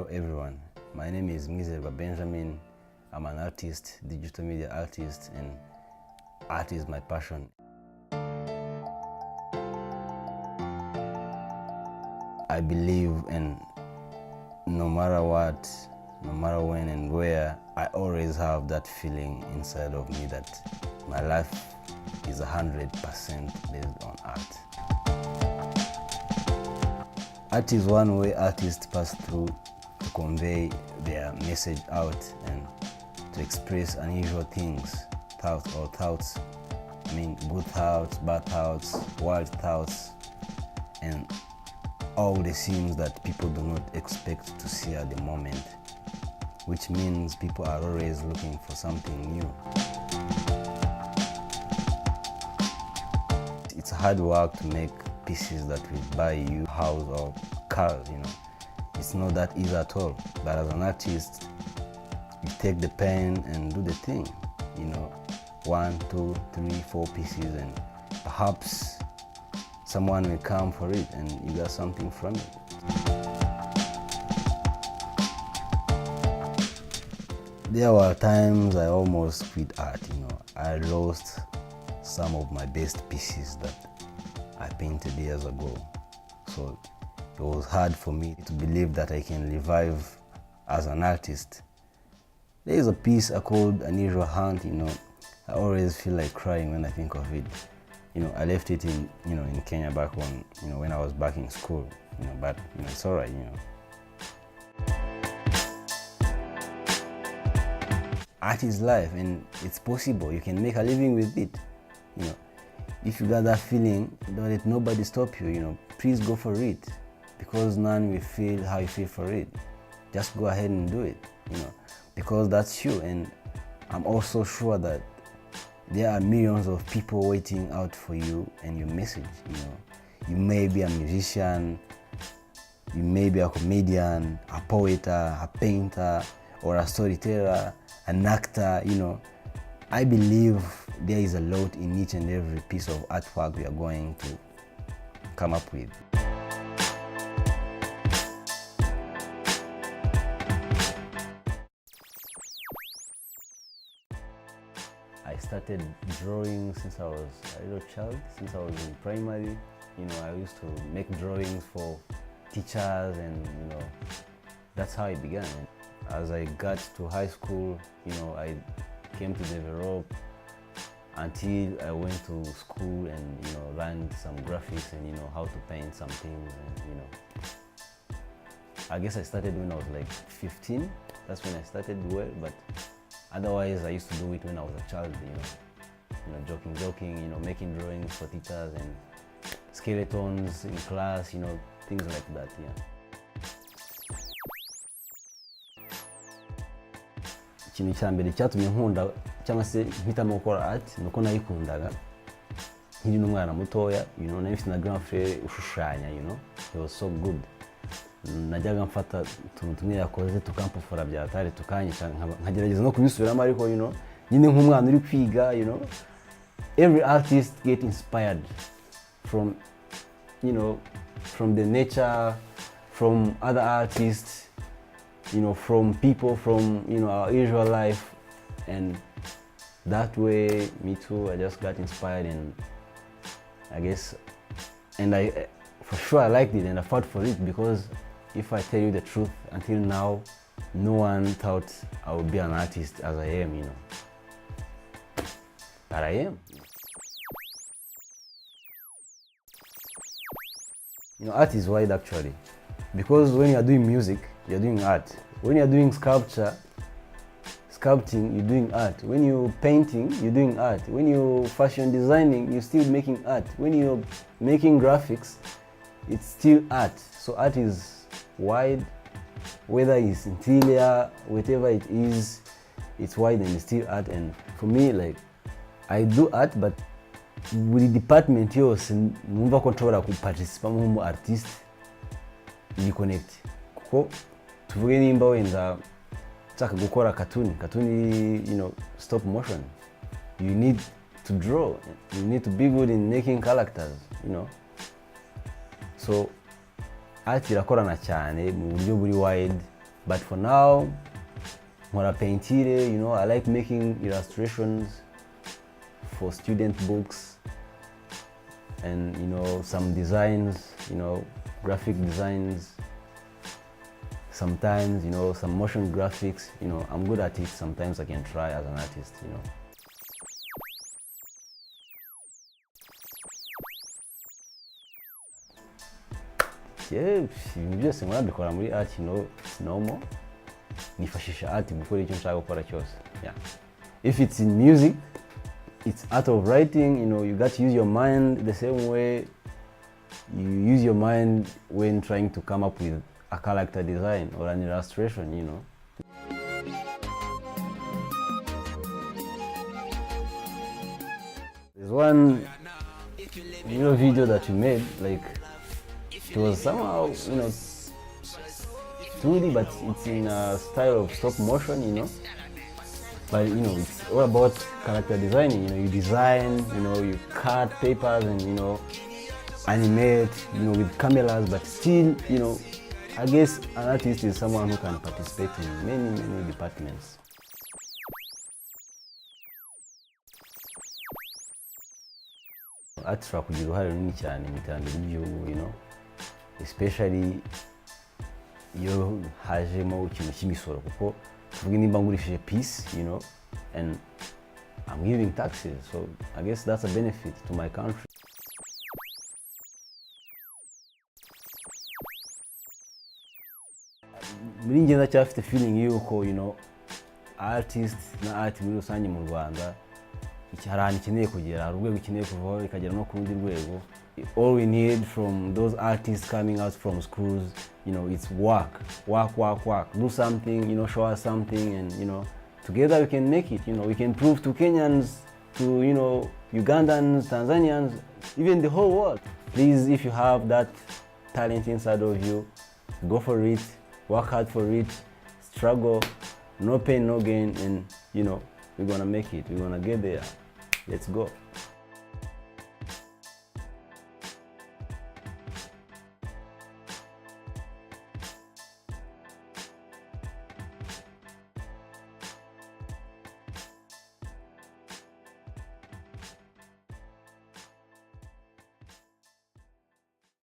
Hello everyone, my name is Mwizerwa Benjamin. I'm an artist, digital media artist, and art is my passion. I believe in no matter what, no matter when and where, I always have that feeling inside of me that my life is 100% based on art. Art is one way artists pass through to convey their message out and to express unusual things, thoughts. I mean, good thoughts, bad thoughts, wild thoughts, and all the scenes that people do not expect to see at the moment, which means people are always looking for something new. It's hard work to make pieces that will buy you a house or cars, It's not that easy at all. But as an artist, you take the pen and do the thing, 1, 2, 3, 4 pieces, and perhaps someone will come for it and you got something from it. There were times I almost quit art, I lost some of my best pieces that I painted years ago. So it was hard for me to believe that I can revive as an artist. There is a piece I called Unusual Hunt, I always feel like crying when I think of it. I left it in Kenya back when I was back in school, but it's all right, Art is life and it's possible. You can make a living with it, If you got that feeling, don't let nobody stop you, Please go for it, because none will feel how you feel for it. Just go ahead and do it, because that's you. And I'm also sure that there are millions of people waiting out for you and your message, You may be a musician, you may be a comedian, a poet, a painter, or a storyteller, an actor, I believe there is a lot in each and every piece of artwork we are going to come up with. I started drawing since I was a little child, since I was in primary. I used to make drawings for teachers, and that's how it began. As I got to high school, I came to develop until I went to school and learned some graphics and how to paint some things, and I guess I started when I was like 15. That's when I started but otherwise I used to do it when I was a child, joking, making drawings for teachers and skeletons in class, things like that, Ikintu cya mbere cyatumye nkunda cyangwa se mpitamo gukora art nuko nayikundaga nkiri n'umwana mutoya, nari mfite na grand frère ushushanya, he was so good. Najyaga mfata utuntu tumwe yakoze tukampufura bya tare tukanyica nkagerageza no kubisubiramo, ariko nyine nk'umwana uri kwiga, every artist get inspired from from the nature, from other artists, from people, from our usual life, and that way me too, I just got inspired, and I guess, and I for sure I liked it and I fought for it, because if I tell you the truth, until now no one thought I would be an artist as I am, but I am. Art is wide actually, because when you are doing music, you're doing art. When you're doing sculpting, you're doing art. When you're painting, you're doing art. When you're fashion designing, you're still making art. When you're making graphics, it's still art. So art is wide, whether it's interior, whatever it is, it's wide and it's still art. And for me, like, I do art, but buri department yose numva ko nshobora kuparticipamo nk'umu artist ni connect, kuko tuvuge nimba wenda nshaka gukora cartoon, stop motion, you need to draw, you need to be good in making characters, so art irakorana cyane mu buryo buri wide but for now nkora paintire, you know, I like making illustrations for student books and, you know, some designs, you know, graphic designs, sometimes, you know, some motion graphics, you know, I'm good at it. Sometimes I can try as an artist, you know. Yeah, ibintu byose nkora mbikora muri art, you know, it's normal. Nifashisha art gukora icyo nshaka gukora cyose. Yeah. If it's in music, it's art of writing, you know, you got to use your mind the same way you use your mind when trying to come up with a character design or an illustration, you know. There's one, you know, video that we made, like, it was somehow, you know, 2D, but it's in a style of stop motion, you know. But, you know, it's all about character designing. You know, you design, you know, you cut papers and, you know, animate, you know, with cameras, but still, you know, I guess an artist is someone who can participate in many departments. Art ishobora kugira uruhare runini cyane mu iterambere ry'igihugu, you know, especially iyo hajemo ikintu cy'imisoro, kuko tuvuge nimba ngurishije piece, you know, and I'm giving taxes, so I guess that's a benefit to my country. Muri njye ndacyafite feeling yuko, you know, artist na art muri rusange mu Rwanda hari ahantu ikeneye kugera, hari urwego ikeneye kuvaho ikagera no ku rundi rwego. All we need from those artists coming out from schools, you know, it's work. Do something, you know, show us something, and, you know, together we can make it. You know, we can prove to Kenyans, to, you know, Ugandans, Tanzanians, even the whole world. Please, if you have that talent inside of you, go for it, work hard for it, struggle, no pain, no gain, and, you know, we're gonna make it. We're gonna get there. Let's go.